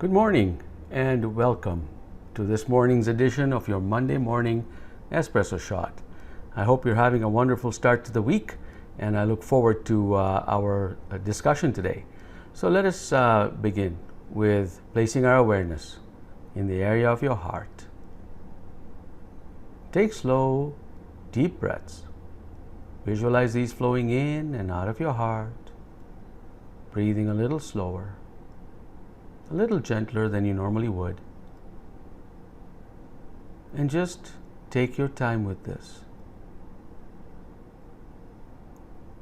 Good morning and welcome to this morning's edition of your Monday morning Espresso shot. I hope you're having a wonderful start to the week and I look forward to our discussion today. So let us begin with placing our awareness in the area of your heart. Take slow, deep breaths. Visualize these flowing in and out of your heart, breathing a little slower, a little gentler than you normally would. And just take your time with this.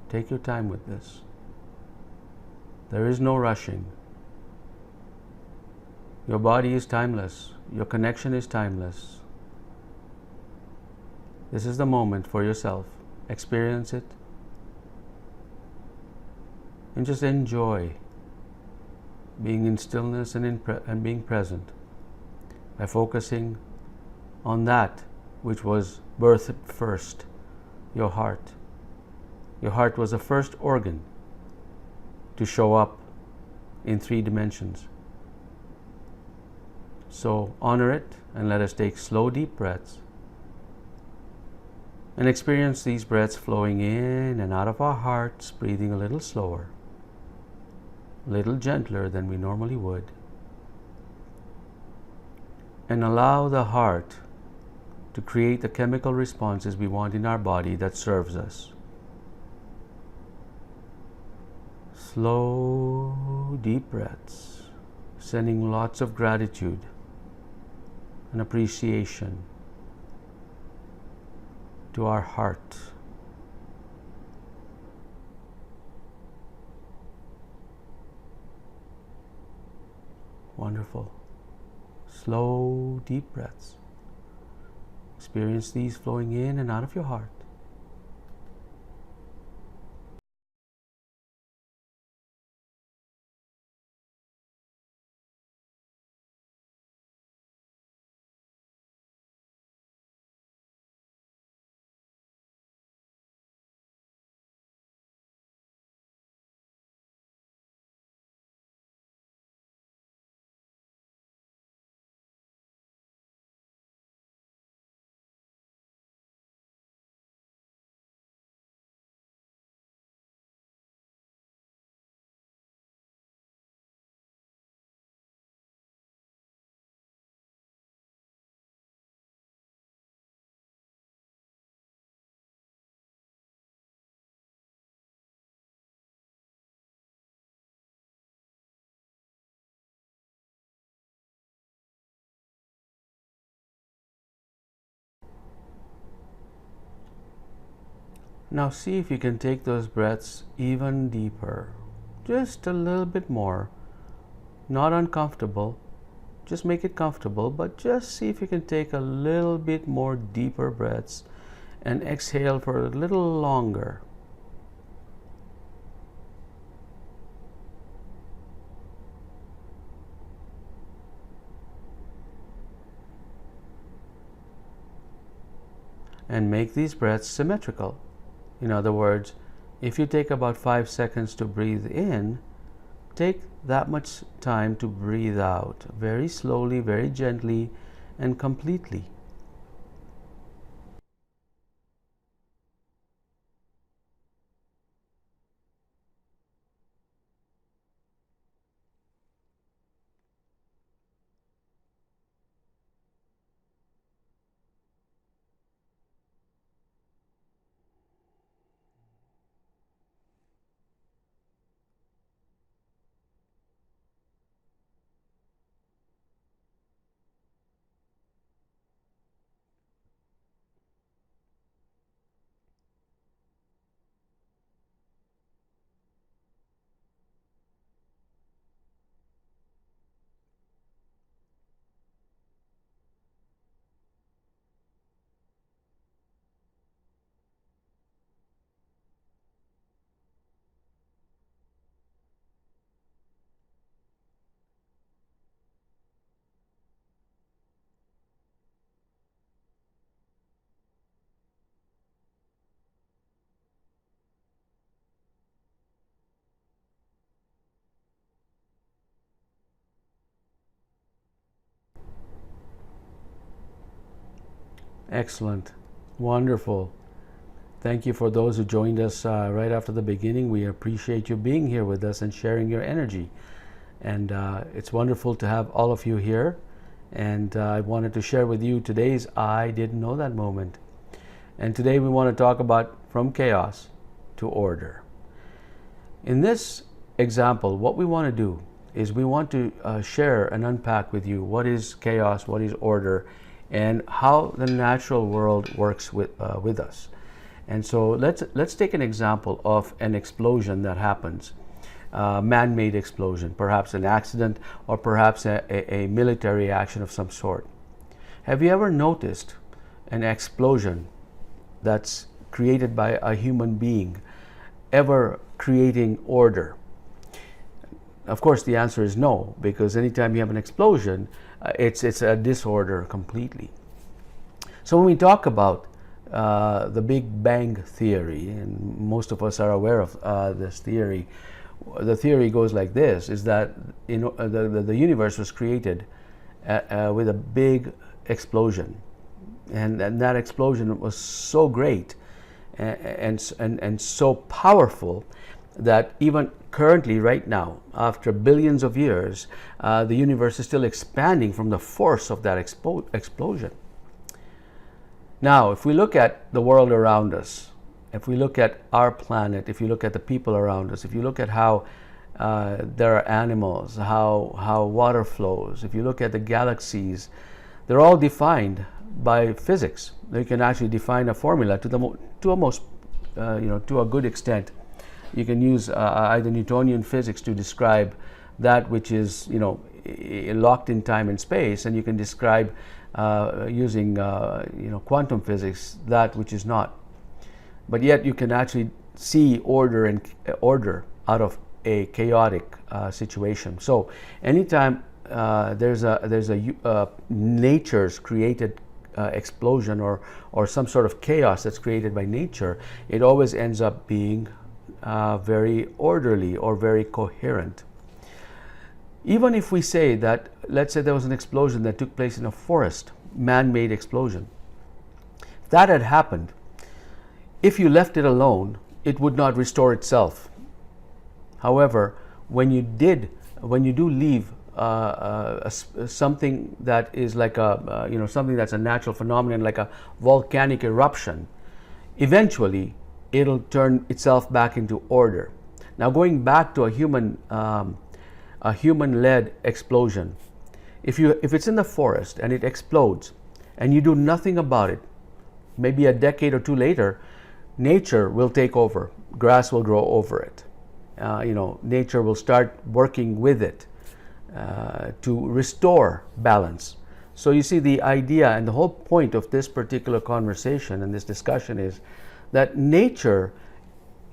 Take your time with this. There is no rushing. Your body is timeless. Your connection is timeless. This is the moment for yourself. Experience it. And just enjoy being in stillness and being present by focusing on that which was birthed first, your heart. Your heart was the first organ to show up in 3 dimensions. So honor it and let us take slow, deep breaths and experience these breaths flowing in and out of our hearts, breathing a little slower, a little gentler than we normally would. And allow the heart to create the chemical responses we want in our body that serves us. Slow, deep breaths, sending lots of gratitude and appreciation to our heart. Wonderful. Slow, deep breaths. Experience these flowing in and out of your heart. Now see if you can take those breaths even deeper, just a little bit more. Not uncomfortable, just make it comfortable, but just see if you can take a little bit more deeper breaths and exhale for a little longer. And make these breaths symmetrical. In other words, if you take about 5 seconds to breathe in, take that much time to breathe out, very slowly, very gently, and completely. Excellent. Wonderful. Thank you for those who joined us right after the beginning. We appreciate you being here with us and sharing your energy. And it's wonderful to have all of you here. And I wanted to share with you today's I didn't know that moment. And today we want to talk about from chaos to order. In this example, what we want to do is we want to share and unpack with you what is chaos, what is order, and how the natural world works with us. And so let's take an example of an explosion that happens, man-made explosion, perhaps an accident or perhaps a military action of some sort. Have you ever noticed an explosion that's created by a human being ever creating order? Of course, the answer is no, because anytime you have an explosion, it's a disorder completely. So when we talk about the Big Bang Theory, and most of us are aware of this theory, the theory goes like this, is that the universe was created with a big explosion. And that explosion was so great and so powerful that even currently, right now, after billions of years, the universe is still expanding from the force of that explosion. Now, if we look at the world around us, if we look at our planet, if you look at the people around us, if you look at how there are animals, how water flows, if you look at the galaxies, they're all defined by physics. You can actually define a formula to a good extent. You can use either Newtonian physics to describe that which is locked in time and space, and you can describe using quantum physics that which is not. But yet you can actually see order out of a chaotic situation. So anytime there's a nature's created explosion or some sort of chaos that's created by nature, it always ends up being very orderly or very coherent. Even if we say that, let's say there was an explosion that took place in a forest, man-made explosion. If that had happened, if you left it alone, it would not restore itself. However, when you do leave something that is like something that's a natural phenomenon, like a volcanic eruption, eventually it'll turn itself back into order. Now, going back to a human-led explosion, if it's in the forest and it explodes and you do nothing about it, maybe a decade or two later, nature will take over. Grass will grow over it. Nature will start working with it to restore balance. So you see, the idea and the whole point of this particular conversation and this discussion is that nature,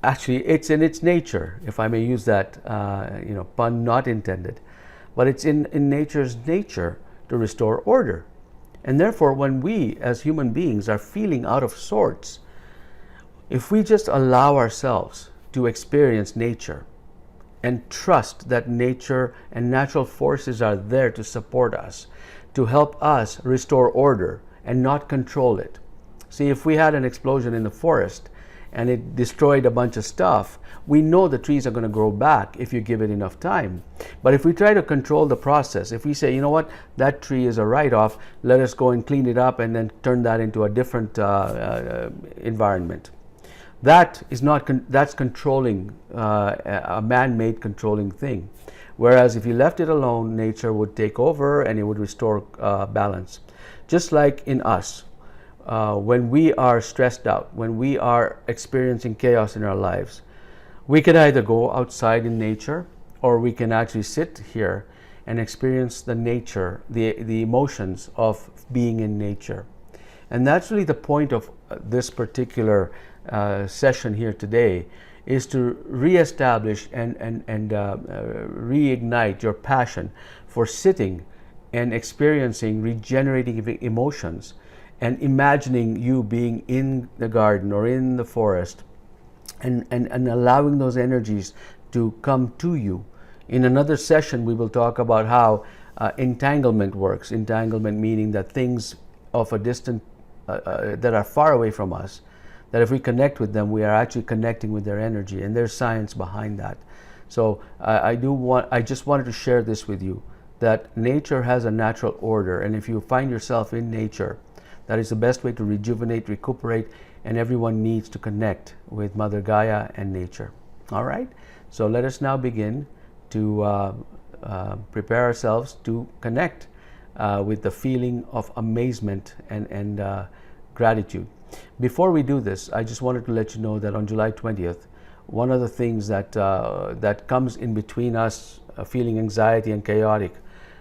actually, it's in its nature, if I may use that pun not intended, but it's in nature's nature to restore order. And therefore, when we as human beings are feeling out of sorts, if we just allow ourselves to experience nature and trust that nature and natural forces are there to support us, to help us restore order and not control it. See, if we had an explosion in the forest and it destroyed a bunch of stuff, we know the trees are going to grow back if you give it enough time. But if we try to control the process, if we say, you know what, that tree is a write-off, let us go and clean it up and then turn that into a different environment. That's controlling, a man-made controlling thing. Whereas if you left it alone, nature would take over and it would restore balance. Just like in us, when we are stressed out, when we are experiencing chaos in our lives, we could either go outside in nature, or we can actually sit here and experience the nature, the emotions of being in nature. And that's really the point of this particular session here today, is to reestablish and reignite your passion for sitting and experiencing regenerating emotions and imagining you being in the garden or in the forest and allowing those energies to come to you. In another session, we will talk about how entanglement works. Entanglement meaning that things of a distant that are far away from us, that if we connect with them, we are actually connecting with their energy, and there's science behind that. So I just wanted to share this with you, that nature has a natural order, and if you find yourself in nature, that is the best way to rejuvenate, recuperate, and everyone needs to connect with Mother Gaia and nature. All right, so let us now begin to prepare ourselves to connect with the feeling of amazement and gratitude. Before we do this, I just wanted to let you know that on July 20th, one of the things that comes in between us feeling anxiety and chaotic,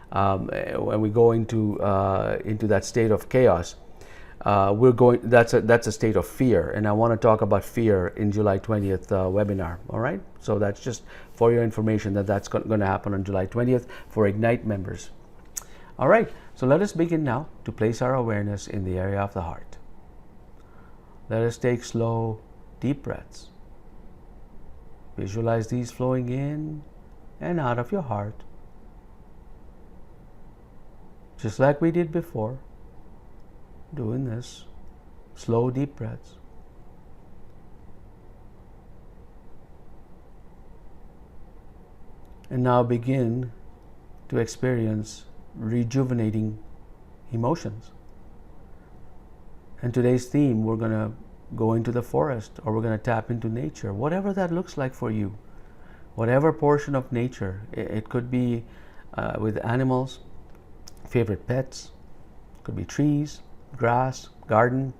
when we go into that state of chaos, that's a state of fear, and I want to talk about fear in July 20th webinar. All right, so that's just for your information, that's going to happen on July 20th for Ignite members. All right, so let us begin now to place our awareness in the area of the heart. Let us take slow, deep breaths. Visualize these flowing in and out of your heart, just like we did before, doing this, slow, deep breaths. And now begin to experience rejuvenating emotions. And today's theme, we're going to go into the forest, or we're going to tap into nature, whatever that looks like for you. Whatever portion of nature. It could be with animals, favorite pets, could be trees, grass, garden,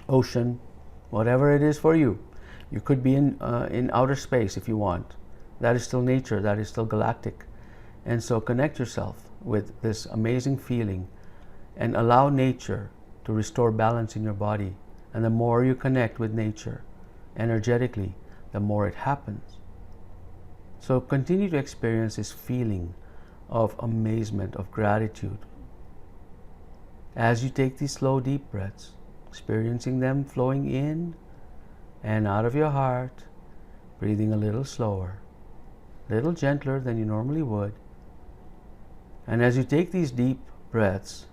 ocean, whatever it is for you. You could be in outer space if you want. That is still nature, that is still galactic. And so connect yourself with this amazing feeling and allow nature to restore balance in your body. And the more you connect with nature energetically, the more it happens. So continue to experience this feeling of amazement, of gratitude. As you take these slow, deep breaths, experiencing them flowing in and out of your heart, breathing a little slower, a little gentler than you normally would. And as you take these deep breaths,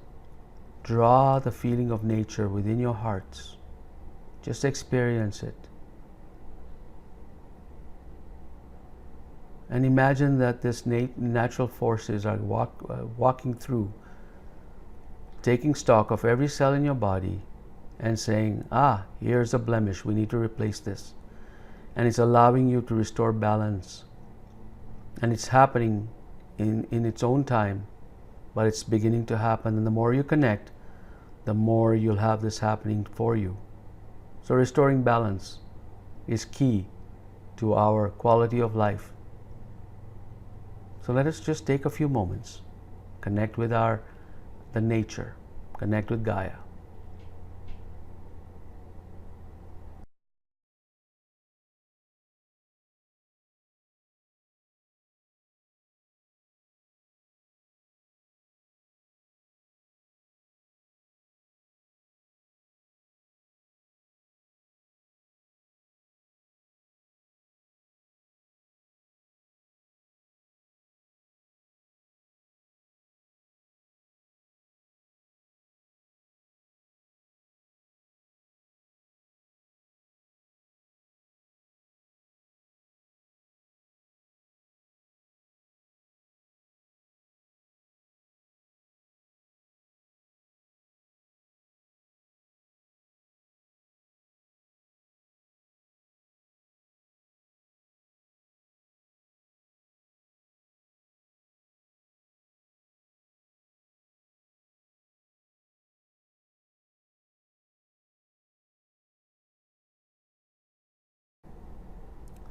draw the feeling of nature within your hearts. Just experience it. And imagine that this natural forces are walking through, taking stock of every cell in your body and saying, here's a blemish, we need to replace this. And it's allowing you to restore balance. And it's happening in its own time, but it's beginning to happen. And the more you connect, the more you'll have this happening for you. So restoring balance is key to our quality of life. So let us just take a few moments, connect with the nature, connect with Gaia.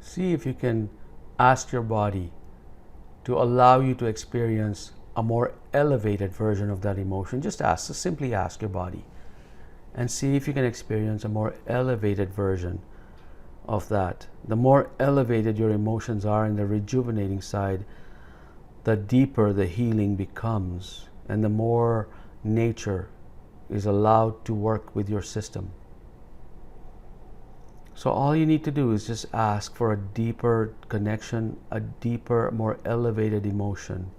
See if you can ask your body to allow you to experience a more elevated version of that emotion. Just simply ask your body and see if you can experience a more elevated version of that. The more elevated your emotions are in the rejuvenating side, the deeper the healing becomes, and the more nature is allowed to work with your system. So all you need to do is just ask for a deeper connection, a deeper, more elevated emotion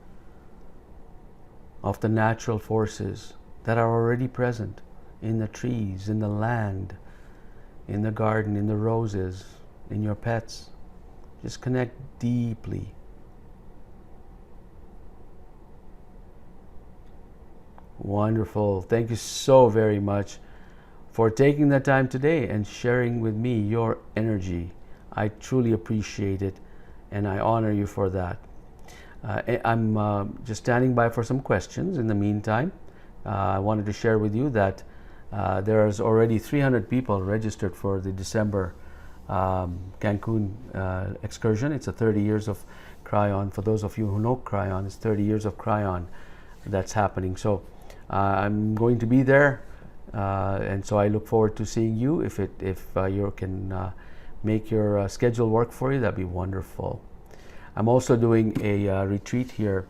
of the natural forces that are already present in the trees, in the land, in the garden, in the roses, in your pets. Just connect deeply. Wonderful. Thank you so very much for taking the time today and sharing with me your energy. I truly appreciate it, and I honor you for that. I'm just standing by for some questions. In the meantime, I wanted to share with you that there's already 300 people registered for the December Cancun excursion. It's a 30 years of Cryon. For those of you who know Cryon, it's 30 years of Cryon that's happening. So I'm going to be there, and so I look forward to seeing you. If you can make your schedule work for you, that'd be wonderful. I'm also doing a retreat here.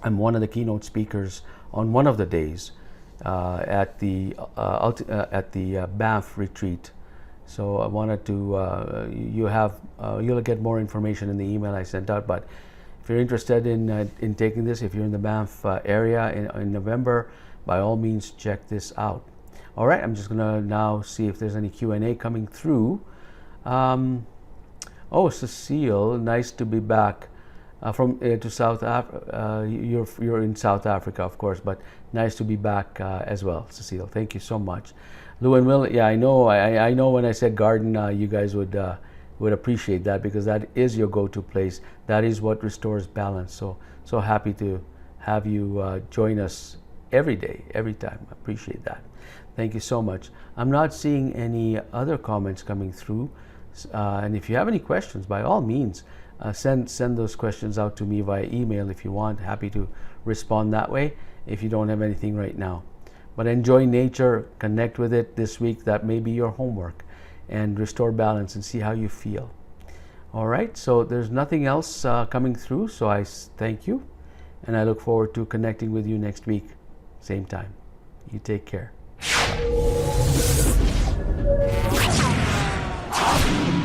I'm one of the keynote speakers on one of the days at the Banff retreat. So I wanted to you'll get more information in the email I sent out. But if you're interested in taking this, if you're in the Banff area in November, by all means check this out. All right, I'm just gonna now see if there's any Q&A coming through. Oh, Cecile, nice to be back to South Africa. You're in South Africa, of course, but nice to be back as well, Cecile. Thank you so much. Lou and Will, yeah, I know. I know when I said garden, you guys would appreciate that, because that is your go-to place. That is what restores balance. So happy to have you join us every day, every time. I appreciate that. Thank you so much. I'm not seeing any other comments coming through, and if you have any questions, by all means, send those questions out to me via email if you want. Happy to respond that way if you don't have anything right now. But enjoy nature, connect with it this week. That may be your homework, and restore balance and see how you feel. All right, so there's nothing else coming through, so I thank you, and I look forward to connecting with you next week, same time. You take care. Bye.